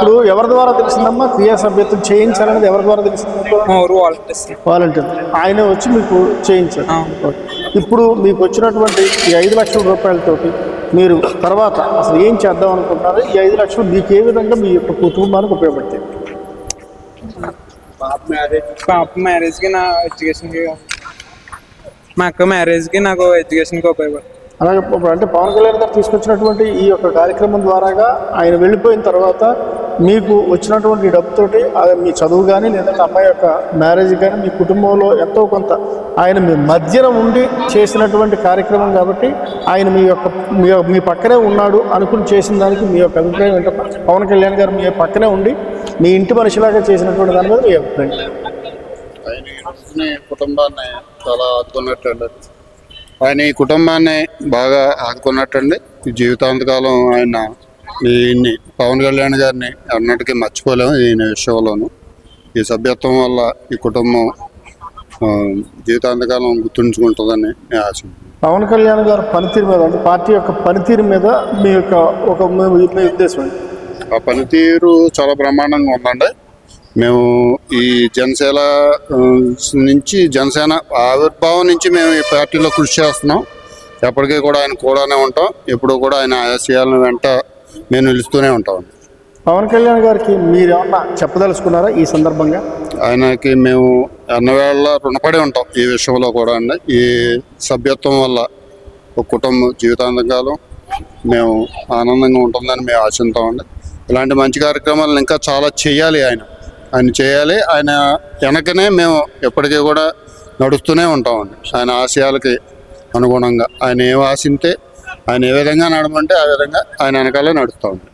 ఇప్పుడు ఎవరి ద్వారా తెలిసిందమ్మా క్రియా సభ్యత్వం చేయించాలనేది ఎవరి ద్వారా తెలిసింది? వాలంటీర్ ఆయనే వచ్చి మీకు చేయించారు. ఇప్పుడు మీకు వచ్చినటువంటి ఈ 5 లక్షల రూపాయలతోటి మీరు తర్వాత అసలు ఏం చేద్దాం అనుకుంటున్నారు? ఈ 5 లక్షలు మీకు ఏ విధంగా మీ యొక్క కుటుంబానికి ఉపయోగపడతాయి? పాప మ్యారేజ్కి నా ఎడ్యుకేషన్కి, మా అక్క మ్యారేజ్కి నాకు ఎడ్యుకేషన్కి ఉపయోగపడుతుంది. అలాగే ఇప్పుడు అంటే పవన్ కళ్యాణ్ గారు తీసుకొచ్చినటువంటి ఈ యొక్క కార్యక్రమం ద్వారాగా ఆయన వెళ్ళిపోయిన తర్వాత మీకు వచ్చినటువంటి డబ్బుతోటి మీ చదువు కానీ లేదంటే అమ్మాయి యొక్క మ్యారేజ్ కానీ మీ కుటుంబంలో ఎంతో కొంత ఆయన మీ మధ్యన ఉండి చేసినటువంటి కార్యక్రమం కాబట్టి ఆయన మీ పక్కనే ఉన్నాడు అనుకుని చేసిన దానికి మీ యొక్క అభిప్రాయం ఏంటో? పవన్ కళ్యాణ్ గారు మీ పక్కనే ఉండి మీ ఇంటి మనిషిలాగా చేసినటువంటి దాని మీద మీ అభిప్రాయం? ఆయన ఈ రోజుని కుటుంబాన్ని చాలా ఆదుకున్నట్టండి. ఆయన ఈ కుటుంబాన్ని బాగా ఆదుకున్నట్టండి. జీవితాంతకాలం ఆయన ఈయన్ని పవన్ కళ్యాణ్ గారిని అన్నటికీ మర్చిపోలేము. ఈయన విషయంలోనూ ఈ సభ్యత్వం వల్ల ఈ కుటుంబం జీవితాంతకాలం గుర్తుంచుకుంటుందని నేను ఆశ. పవన్ కళ్యాణ్ గారు పనితీరు మీద అంటే పార్టీ యొక్క పనితీరు మీద మీ యొక్క మీ ఉద్దేశం? ఆ పనితీరు చాలా బ్రహ్మాండంగా ఉందండి. మేము ఈ జనసేన నుంచి జనసేన ఆవిర్భావం నుంచి మేము ఈ పార్టీలో కృషి చేస్తున్నాం. ఎప్పటికీ కూడా ఆయన కూడానే ఉంటాం. ఎప్పుడు కూడా ఆయన ఆశయాలను వెంట మేము నిలుస్తూనే ఉంటాం. పవన్ కళ్యాణ్ గారికి మీరు ఏమన్నా చెప్పదలుచుకున్నారా ఈ సందర్భంగా? ఆయనకి మేము అన్నవేళ రుణపడి ఉంటాం ఈ విషయంలో కూడా అండి. ఈ సభ్యత్వం వల్ల ఒక కుటుంబం జీవితాంతకాలం మేము ఆనందంగా ఉంటుందని మేము ఆశిస్తామండి. ఇలాంటి మంచి కార్యక్రమాలను ఇంకా చాలా చేయాలి. ఆయన చేయాలి. ఆయన వెనకనే మేము ఎప్పటికీ కూడా నడుస్తూనే ఉంటామండి. ఆయన ఆశయాలకి అనుగుణంగా ఆయన ఏం ఆశింటే ఆయన ఏ విధంగా నడమంటే ఆ విధంగా ఆయన వెనకాలే నడుస్తూ ఉంటాం.